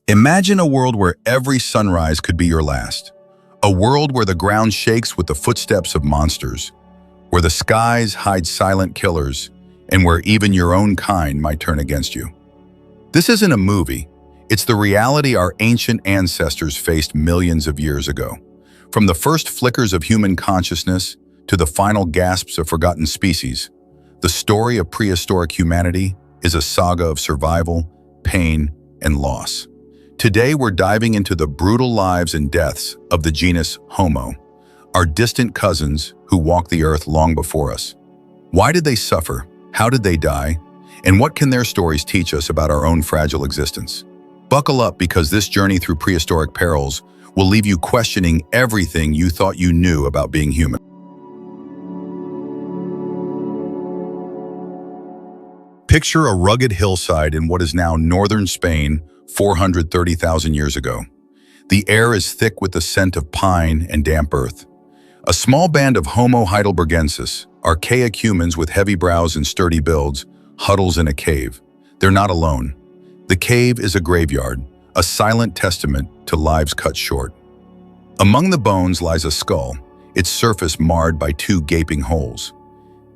Imagine a world where every sunrise could be your last. A world where the ground shakes with the footsteps of monsters, where the skies hide silent killers, and where even your own kind might turn against you. This isn't a movie. It's the reality our ancient ancestors faced millions of years ago. From the first flickers of human consciousness to the final gasps of forgotten species, the story of prehistoric humanity is a saga of survival, pain, and loss. Today, we're diving into the brutal lives and deaths of the genus Homo, our distant cousins who walked the earth long before us. Why did they suffer? How did they die? And what can their stories teach us about our own fragile existence? Buckle up, because this journey through prehistoric perils will leave you questioning everything you thought you knew about being human. Picture a rugged hillside in what is now northern Spain 430,000 years ago. The air is thick with the scent of pine and damp earth. A small band of Homo heidelbergensis, archaic humans with heavy brows and sturdy builds, huddles in a cave. They're not alone. The cave is a graveyard, a silent testament to lives cut short. Among the bones lies a skull, its surface marred by two gaping holes.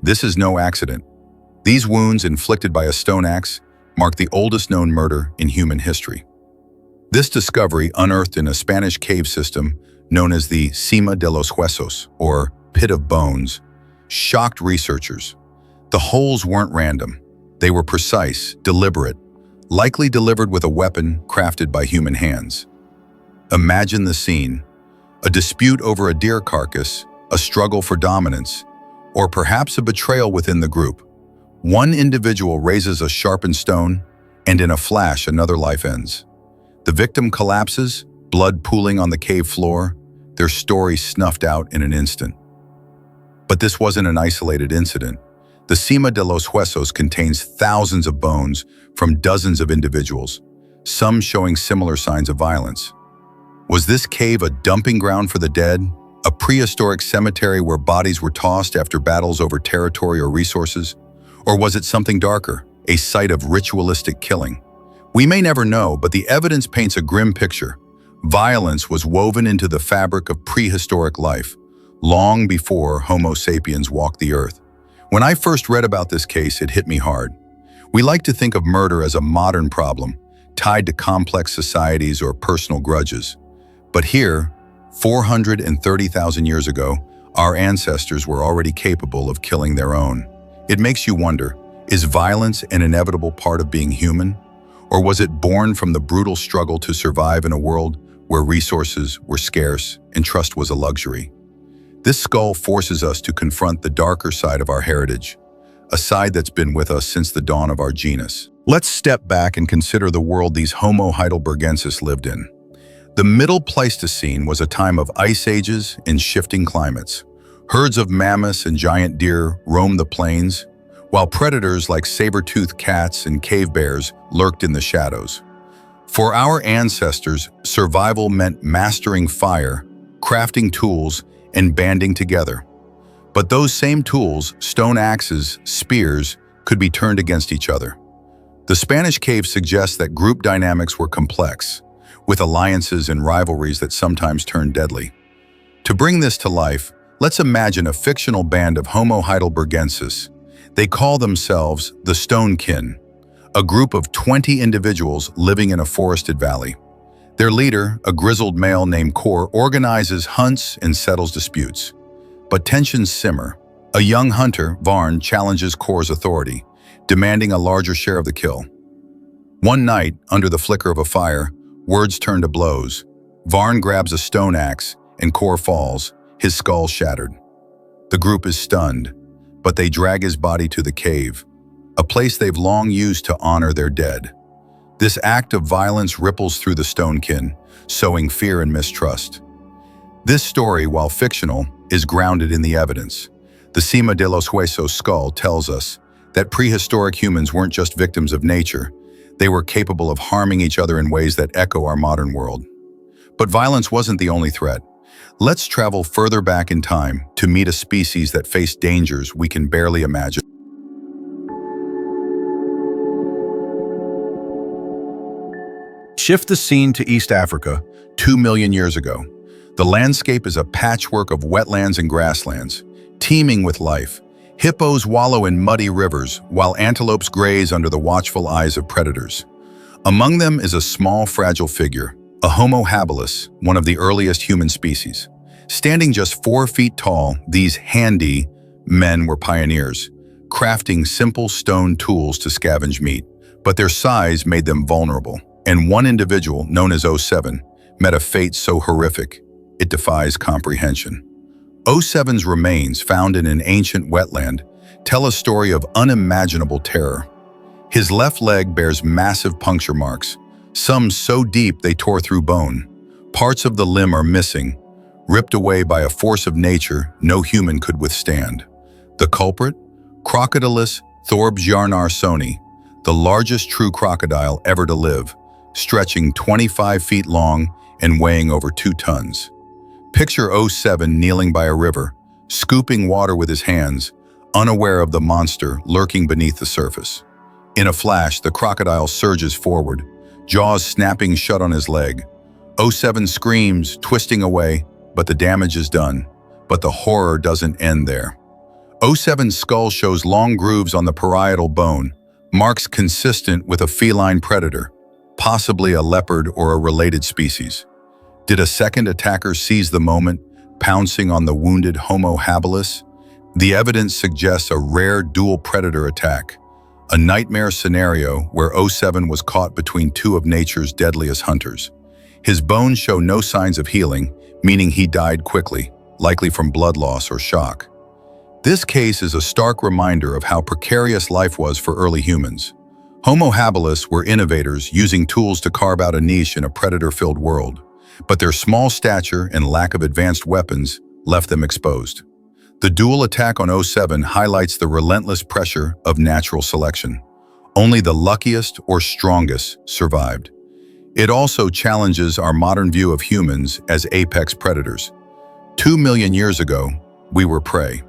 This is no accident. These wounds, inflicted by a stone axe, mark the oldest known murder in human history. This discovery, unearthed in a Spanish cave system known as the Sema de los Huesos, or Pit of Bones, shocked researchers. The holes weren't random. They were precise, deliberate, likely delivered with a weapon crafted by human hands. Imagine the scene: a dispute over a deer carcass, a struggle for dominance, or perhaps a betrayal within the group. One individual raises a sharpened stone, and in a flash, another life ends. The victim collapses, blood pooling on the cave floor, their story snuffed out in an instant. But this wasn't an isolated incident. The Sema de los Huesos contains thousands of bones from dozens of individuals, some showing similar signs of violence. Was this cave a dumping ground for the dead? A prehistoric cemetery where bodies were tossed after battles over territory or resources? Or was it something darker, a site of ritualistic killing? We may never know, but the evidence paints a grim picture. Violence was woven into the fabric of prehistoric life, long before Homo sapiens walked the earth. When I first read about this case, it hit me hard. We like to think of murder as a modern problem, tied to complex societies or personal grudges. But here, 430,000 years ago, our ancestors were already capable of killing their own. It makes you wonder, is violence an inevitable part of being human? Or was it born from the brutal struggle to survive in a world where resources were scarce and trust was a luxury? This skull forces us to confront the darker side of our heritage, a side that's been with us since the dawn of our genus. Let's step back and consider the world these Homo heidelbergensis lived in. The Middle Pleistocene was a time of ice ages and shifting climates. Herds of mammoths and giant deer roamed the plains, while predators like saber-toothed cats and cave bears lurked in the shadows. For our ancestors, survival meant mastering fire, crafting tools, and banding together. But those same tools, stone axes, spears, could be turned against each other. The Spanish cave suggests that group dynamics were complex, with alliances and rivalries that sometimes turned deadly. To bring this to life, let's imagine a fictional band of Homo heidelbergensis. They call themselves the Stone Kin, a group of 20 individuals living in a forested valley. Their leader, a grizzled male named Kor, organizes hunts and settles disputes. But tensions simmer. A young hunter, Varn, challenges Kor's authority, demanding a larger share of the kill. One night, under the flicker of a fire, words turn to blows. Varn grabs a stone axe, and Kor falls, his skull shattered. The group is stunned, but they drag his body to the cave, a place they've long used to honor their dead. This act of violence ripples through the Stone Kin, sowing fear and mistrust. This story, while fictional, is grounded in the evidence. The Sema de los Huesos skull tells us that prehistoric humans weren't just victims of nature, they were capable of harming each other in ways that echo our modern world. But violence wasn't the only threat. Let's travel further back in time to meet a species that faced dangers we can barely imagine. Shift the scene to East Africa, 2 million years ago. The landscape is a patchwork of wetlands and grasslands, teeming with life. Hippos wallow in muddy rivers, while antelopes graze under the watchful eyes of predators. Among them is a small, fragile figure, a Homo habilis, one of the earliest human species. Standing just 4 feet tall, these handy men were pioneers, crafting simple stone tools to scavenge meat. But their size made them vulnerable, and one individual, known as O7, met a fate so horrific, it defies comprehension. O7's remains, found in an ancient wetland, tell a story of unimaginable terror. His left leg bears massive puncture marks, some so deep they tore through bone. Parts of the limb are missing, ripped away by a force of nature no human could withstand. The culprit? Crocodilus thorbjarnarsoni, the largest true crocodile ever to live, stretching 25 feet long and weighing over 2 tons. Picture O7 kneeling by a river, scooping water with his hands, unaware of the monster lurking beneath the surface. In a flash, the crocodile surges forward, jaws snapping shut on his leg. O7 screams, twisting away, but the damage is done. But the horror doesn't end there. O7's skull shows long grooves on the parietal bone, marks consistent with a feline predator, possibly a leopard or a related species. Did a second attacker seize the moment, pouncing on the wounded Homo habilis? The evidence suggests a rare dual predator attack, a nightmare scenario where O7 was caught between 2 of nature's deadliest hunters. His bones show no signs of healing, meaning he died quickly, likely from blood loss or shock. This case is a stark reminder of how precarious life was for early humans. Homo habilis were innovators using tools to carve out a niche in a predator-filled world, but their small stature and lack of advanced weapons left them exposed. The dual attack on O7 highlights the relentless pressure of natural selection. Only the luckiest or strongest survived. It also challenges our modern view of humans as apex predators. 2 million years ago, we were prey,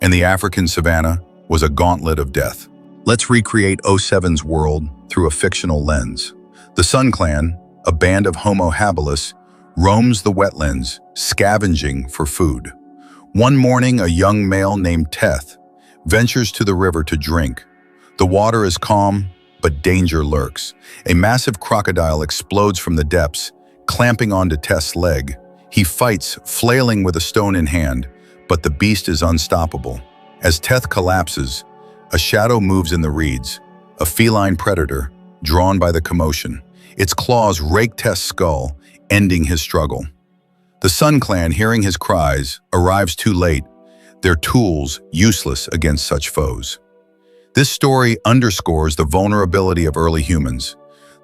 and the African savanna was a gauntlet of death. Let's recreate O7's world through a fictional lens. The Sun Clan, a band of Homo habilis, roams the wetlands, scavenging for food. One morning, a young male named Teth ventures to the river to drink. The water is calm, but danger lurks. A massive crocodile explodes from the depths, clamping onto Teth's leg. He fights, flailing with a stone in hand, but the beast is unstoppable. As Teth collapses, a shadow moves in the reeds, a feline predator, drawn by the commotion. Its claws rake Teth's skull, ending his struggle. The Sun Clan, hearing his cries, arrives too late, their tools useless against such foes. This story underscores the vulnerability of early humans.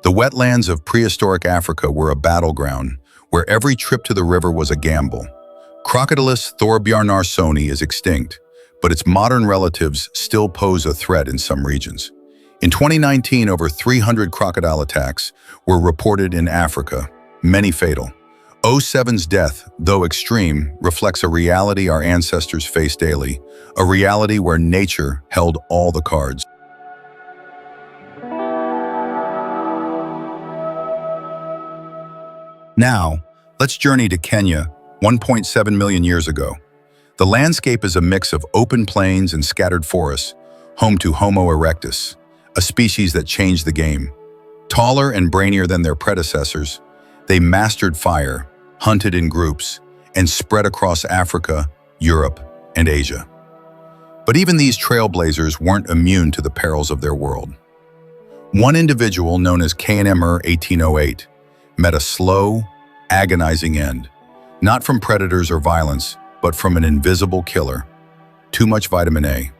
The wetlands of prehistoric Africa were a battleground, where every trip to the river was a gamble. Crocodilus thorbjarnarsoni is extinct, but its modern relatives still pose a threat in some regions. In 2019, over 300 crocodile attacks were reported in Africa, many fatal. O7's death, though extreme, reflects a reality our ancestors faced daily, a reality where nature held all the cards. Now, let's journey to Kenya, 1.7 million years ago. The landscape is a mix of open plains and scattered forests, home to Homo erectus, a species that changed the game. Taller and brainier than their predecessors, they mastered fire, hunted in groups, and spread across Africa, Europe, and Asia. But even these trailblazers weren't immune to the perils of their world. One individual, known as K'nmr 1808, met a slow, agonizing end, not from predators or violence, but from an invisible killer: too much vitamin A.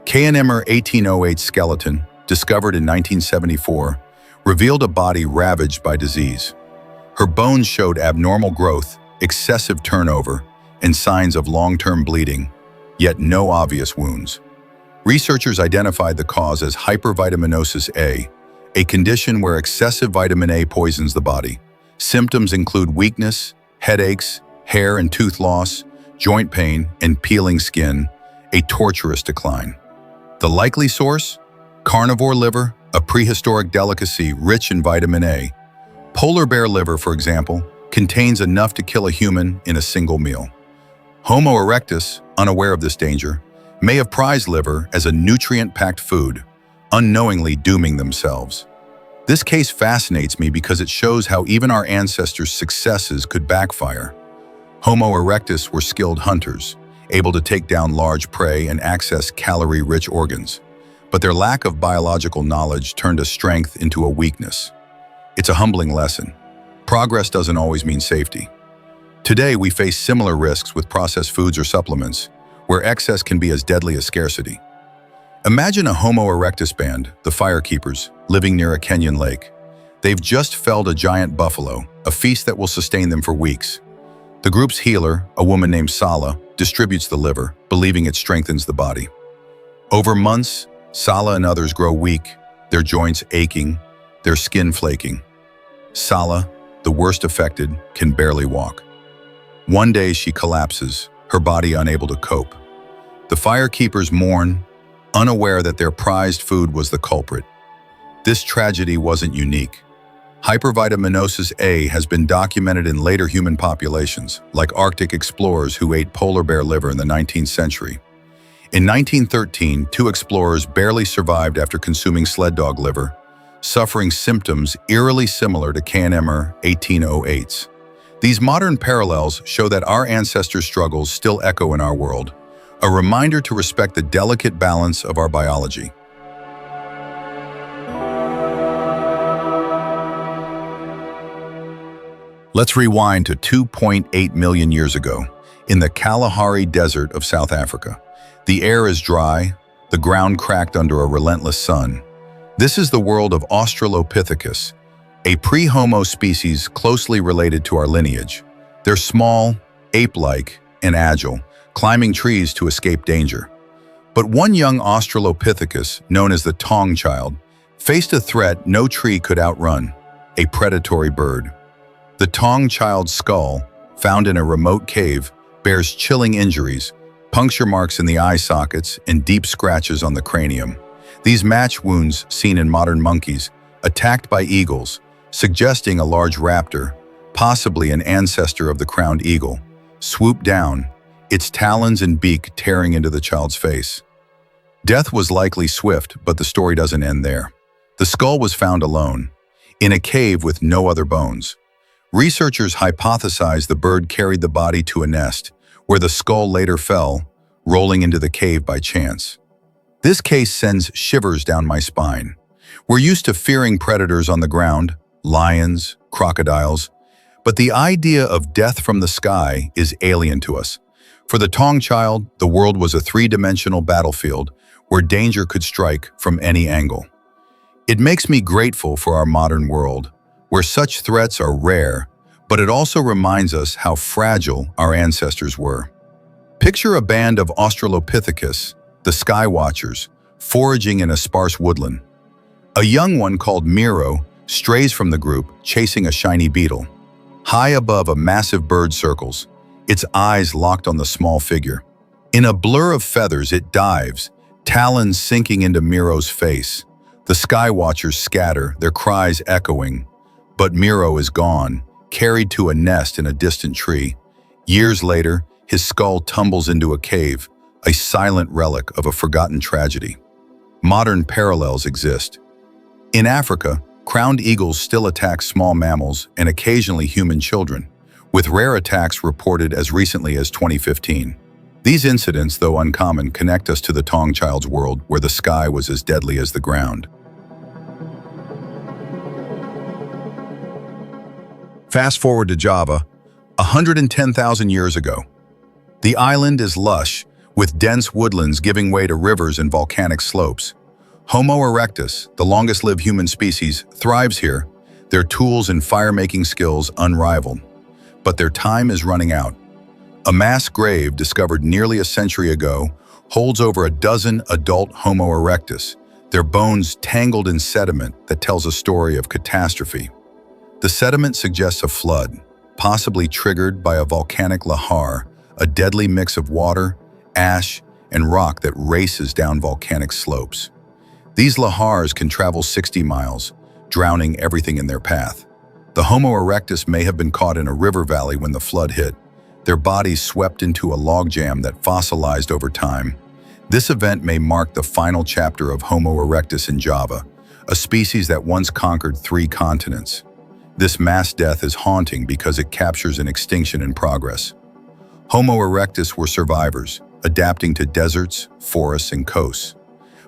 K'nmr 1808's skeleton, discovered in 1974, revealed a body ravaged by disease. Her bones showed abnormal growth, excessive turnover, and signs of long-term bleeding, yet no obvious wounds. Researchers identified the cause as hypervitaminosis a condition where excessive vitamin A poisons the body. Symptoms include weakness, headaches, hair and tooth loss, joint pain, and peeling skin, a torturous decline. The likely source? Carnivore liver, a prehistoric delicacy rich in vitamin A. Polar bear liver, for example, contains enough to kill a human in a single meal. Homo erectus, unaware of this danger, may have prized liver as a nutrient-packed food, unknowingly dooming themselves. This case fascinates me because it shows how even our ancestors' successes could backfire. Homo erectus were skilled hunters, able to take down large prey and access calorie-rich organs. But their lack of biological knowledge turned a strength into a weakness. It's a humbling lesson. Progress doesn't always mean safety. Today, we face similar risks with processed foods or supplements, where excess can be as deadly as scarcity. Imagine a Homo erectus band, the firekeepers, living near a Kenyan lake. They've just felled a giant buffalo, a feast that will sustain them for weeks. The group's healer, a woman named Sala, distributes the liver, believing it strengthens the body. Over months, Sala and others grow weak, their joints aching, their skin flaking. Sala, the worst affected, can barely walk. One day she collapses, her body unable to cope. The firekeepers mourn, unaware that their prized food was the culprit. This tragedy wasn't unique. Hypervitaminosis A has been documented in later human populations, like Arctic explorers who ate polar bear liver in the 19th century. In 1913, 2 explorers barely survived after consuming sled dog liver, suffering symptoms eerily similar to K&Mr 1808's. These modern parallels show that our ancestors' struggles still echo in our world, a reminder to respect the delicate balance of our biology. Let's rewind to 2.8 million years ago, in the Kalahari Desert of South Africa. The air is dry, the ground cracked under a relentless sun. This is the world of Australopithecus, a pre-Homo species closely related to our lineage. They're small, ape-like, and agile, climbing trees to escape danger. But one young Australopithecus, known as the Tongchild, faced a threat no tree could outrun: a predatory bird. The Tongchild's skull, found in a remote cave, bears chilling injuries, puncture marks in the eye sockets, and deep scratches on the cranium. These match wounds seen in modern monkeys, attacked by eagles, suggesting a large raptor, possibly an ancestor of the crowned eagle, swooped down, its talons and beak tearing into the child's face. Death was likely swift, but the story doesn't end there. The skull was found alone, in a cave with no other bones. Researchers hypothesized the bird carried the body to a nest, where the skull later fell, rolling into the cave by chance. This case sends shivers down my spine. We're used to fearing predators on the ground, lions, crocodiles, but the idea of death from the sky is alien to us. For the Tongchild, the world was a three-dimensional battlefield where danger could strike from any angle. It makes me grateful for our modern world, where such threats are rare, but it also reminds us how fragile our ancestors were. Picture a band of Australopithecus, the Sky Watchers, foraging in a sparse woodland. A young one called Miro strays from the group, chasing a shiny beetle. High above, a massive bird circles, its eyes locked on the small figure. In a blur of feathers, it dives, talons sinking into Miro's face. The Sky Watchers scatter, their cries echoing. But Miro is gone, carried to a nest in a distant tree. Years later, his skull tumbles into a cave, a silent relic of a forgotten tragedy. Modern parallels exist. In Africa, crowned eagles still attack small mammals and occasionally human children, with rare attacks reported as recently as 2015. These incidents, though uncommon, connect us to the Tongchild's world, where the sky was as deadly as the ground. Fast forward to Java, 110,000 years ago. The island is lush, with dense woodlands giving way to rivers and volcanic slopes. Homo erectus, the longest-lived human species, thrives here, their tools and fire-making skills unrivaled. But their time is running out. A mass grave discovered nearly a century ago holds over a dozen adult Homo erectus, their bones tangled in sediment that tells a story of catastrophe. The sediment suggests a flood, possibly triggered by a volcanic lahar, a deadly mix of water, ash, and rock that races down volcanic slopes. These lahars can travel 60 miles, drowning everything in their path. The Homo erectus may have been caught in a river valley when the flood hit, their bodies swept into a logjam that fossilized over time. This event may mark the final chapter of Homo erectus in Java, a species that once conquered 3 continents. This mass death is haunting because it captures an extinction in progress. Homo erectus were survivors, adapting to deserts, forests, and coasts.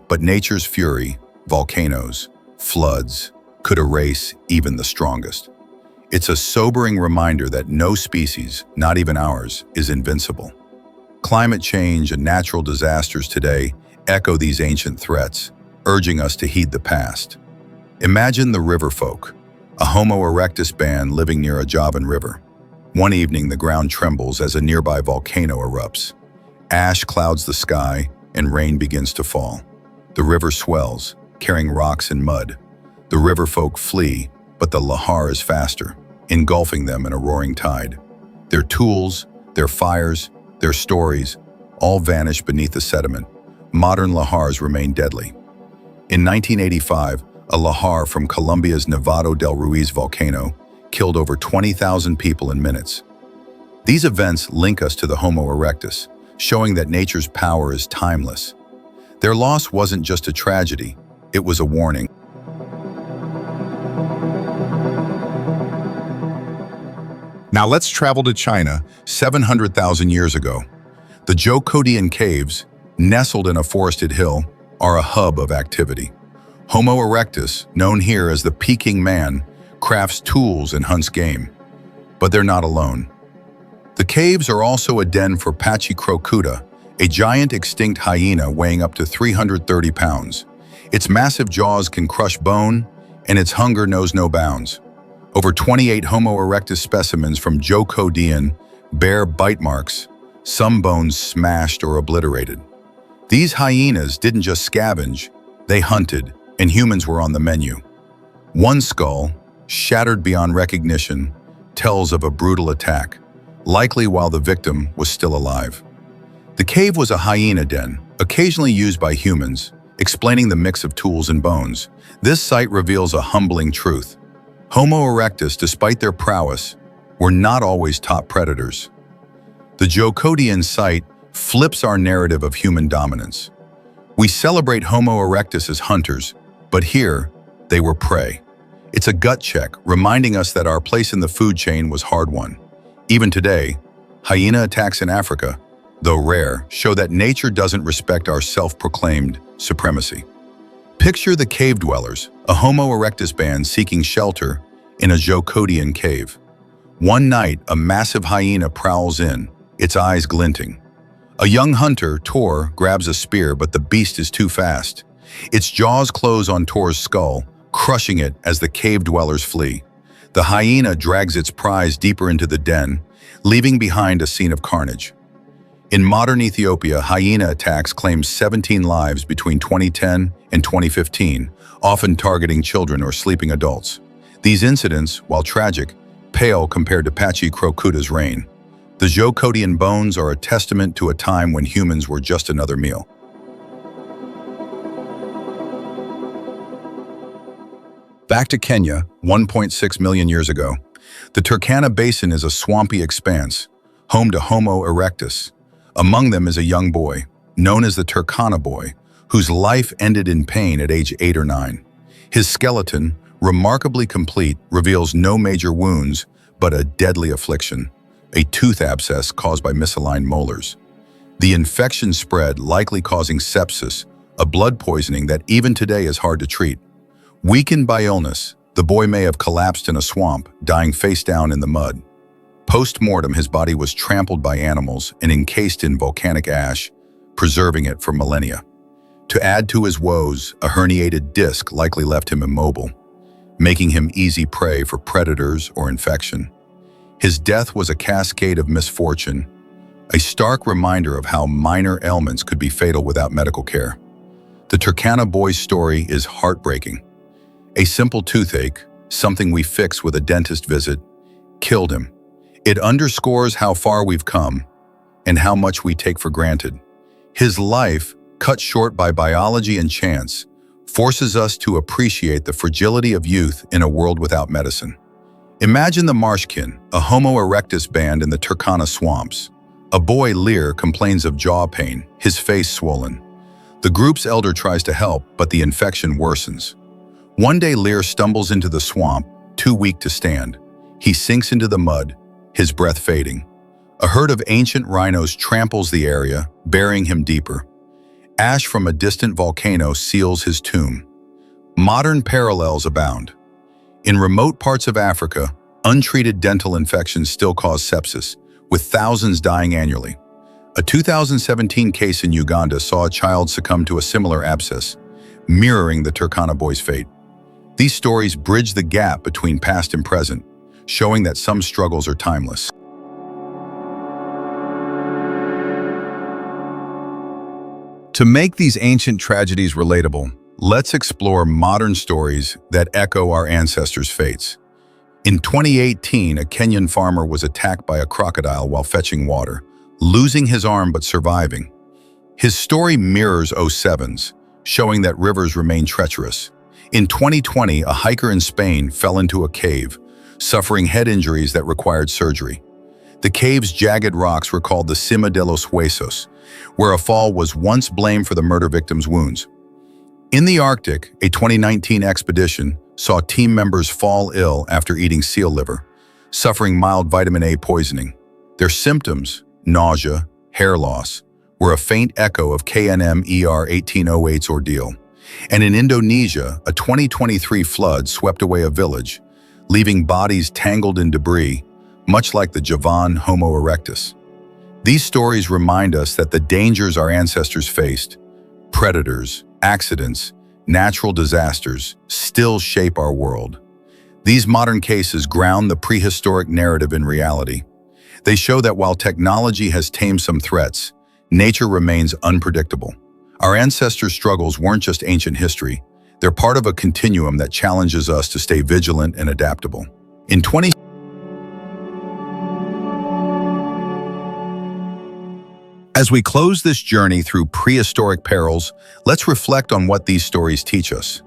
But nature's fury, volcanoes, floods, could erase even the strongest. It's a sobering reminder that no species, not even ours, is invincible. Climate change and natural disasters today echo these ancient threats, urging us to heed the past. Imagine the river folk, a Homo erectus band living near a Javan river. One evening, the ground trembles as a nearby volcano erupts. Ash clouds the sky, and rain begins to fall. The river swells, carrying rocks and mud. The river folk flee, but the lahar is faster, engulfing them in a roaring tide. Their tools, their fires, their stories, all vanish beneath the sediment. Modern lahars remain deadly. In 1985, a lahar from Colombia's Nevado del Ruiz volcano killed over 20,000 people in minutes. These events link us to the Homo erectus, showing that nature's power is timeless. Their loss wasn't just a tragedy, it was a warning. Now let's travel to China, 700,000 years ago. The Zhoukoudian caves, nestled in a forested hill, are a hub of activity. Homo erectus, known here as the Peking man, crafts tools and hunts game. But they're not alone. The caves are also a den for Pachyrhinocuta, a giant extinct hyena weighing up to 330 pounds. Its massive jaws can crush bone, and its hunger knows no bounds. Over 28 Homo erectus specimens from Zhoukoudian bear bite marks, some bones smashed or obliterated. These hyenas didn't just scavenge, they hunted, and humans were on the menu. One skull, shattered beyond recognition, tells of a brutal attack, likely while the victim was still alive. The cave was a hyena den, occasionally used by humans, explaining the mix of tools and bones. This site reveals a humbling truth. Homo erectus, despite their prowess, were not always top predators. The Zhoukoudian site flips our narrative of human dominance. We celebrate Homo erectus as hunters, but here, they were prey. It's a gut check, reminding us that our place in the food chain was hard-won. Even today, hyena attacks in Africa, though rare, show that nature doesn't respect our self-proclaimed supremacy. Picture the cave dwellers, a Homo erectus band seeking shelter in a Zhoukoudian cave. One night, a massive hyena prowls in, its eyes glinting. A young hunter, Tor, grabs a spear, but the beast is too fast. Its jaws close on Tor's skull, crushing it as the cave dwellers flee. The hyena drags its prize deeper into the den, leaving behind a scene of carnage. In modern Ethiopia, hyena attacks claimed 17 lives between 2010 and 2015, often targeting children or sleeping adults. These incidents, while tragic, pale compared to Pachyrhinocuta's reign. The Zhoukoudian bones are a testament to a time when humans were just another meal. Back to Kenya, 1.6 million years ago. The Turkana Basin is a swampy expanse, home to Homo erectus. Among them is a young boy, known as the Turkana Boy, whose life ended in pain at age 8 or 9. His skeleton, remarkably complete, reveals no major wounds, but a deadly affliction, a tooth abscess caused by misaligned molars. The infection spread, likely causing sepsis, a blood poisoning that even today is hard to treat. Weakened by illness, the boy may have collapsed in a swamp, dying face down in the mud. Post-mortem, his body was trampled by animals and encased in volcanic ash, preserving it for millennia. To add to his woes, a herniated disc likely left him immobile, making him easy prey for predators or infection. His death was a cascade of misfortune, a stark reminder of how minor ailments could be fatal without medical care. The Turkana Boy's story is heartbreaking. A simple toothache, something we fix with a dentist visit, killed him. It underscores how far we've come and how much we take for granted. His life, cut short by biology and chance, forces us to appreciate the fragility of youth in a world without medicine. Imagine the Marshkin, a Homo erectus band in the Turkana swamps. A boy, Lear, complains of jaw pain, his face swollen. The group's elder tries to help, but the infection worsens. One day, Lear stumbles into the swamp, too weak to stand. He sinks into the mud, his breath fading. A herd of ancient rhinos tramples the area, burying him deeper. Ash from a distant volcano seals his tomb. Modern parallels abound. In remote parts of Africa, untreated dental infections still cause sepsis, with thousands dying annually. A 2017 case in Uganda saw a child succumb to a similar abscess, mirroring the Turkana Boy's fate. These stories bridge the gap between past and present, showing that some struggles are timeless. To make these ancient tragedies relatable, let's explore modern stories that echo our ancestors' fates. In 2018, a Kenyan farmer was attacked by a crocodile while fetching water, losing his arm but surviving. His story mirrors '07's, showing that rivers remain treacherous. In 2020, a hiker in Spain fell into a cave, suffering head injuries that required surgery. The cave's jagged rocks were called the Sema de los Huesos, where a fall was once blamed for the murder victim's wounds. In the Arctic, a 2019 expedition saw team members fall ill after eating seal liver, suffering mild vitamin A poisoning. Their symptoms, nausea, hair loss, were a faint echo of KNM-ER 1808's ordeal. And in Indonesia, a 2023 flood swept away a village, leaving bodies tangled in debris, much like the Javan Homo erectus. These stories remind us that the dangers our ancestors faced, predators, accidents, natural disasters, still shape our world. These modern cases ground the prehistoric narrative in reality. They show that while technology has tamed some threats, nature remains unpredictable. Our ancestors' struggles weren't just ancient history. They're part of a continuum that challenges us to stay vigilant and adaptable. As we close this journey through prehistoric perils, let's reflect on what these stories teach us.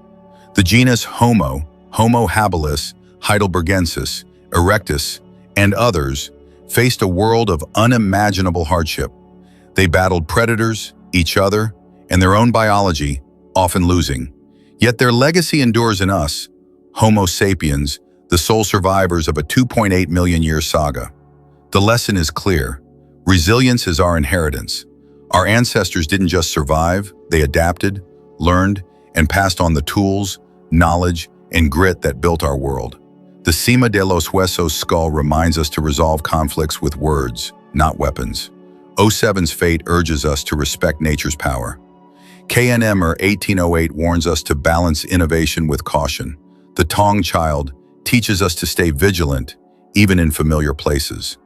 The genus Homo habilis, heidelbergensis, erectus, and others faced a world of unimaginable hardship. They battled predators, each other, and their own biology, often losing. Yet their legacy endures in us, Homo sapiens, the sole survivors of a 2.8 million year saga. The lesson is clear. Resilience is our inheritance. Our ancestors didn't just survive, they adapted, learned, and passed on the tools, knowledge, and grit that built our world. The Sema de los Huesos skull reminds us to resolve conflicts with words, not weapons. '07's fate urges us to respect nature's power. KNM or 1808 warns us to balance innovation with caution. The Tongchild teaches us to stay vigilant, even in familiar places.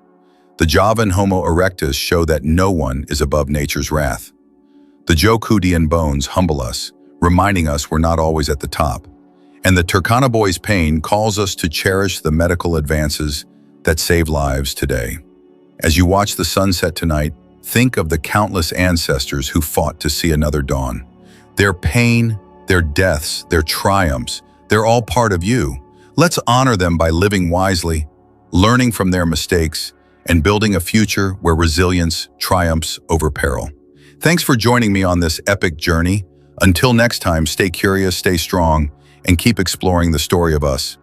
The Javan Homo erectus show that no one is above nature's wrath. The Jokudian bones humble us, reminding us we're not always at the top. And the Turkana Boy's pain calls us to cherish the medical advances that save lives today. As you watch the sunset tonight, think of the countless ancestors who fought to see another dawn. Their pain, their deaths, their triumphs, they're all part of you. Let's honor them by living wisely, learning from their mistakes, and building a future where resilience triumphs over peril. Thanks for joining me on this epic journey. Until next time, stay curious, stay strong, and keep exploring the story of us.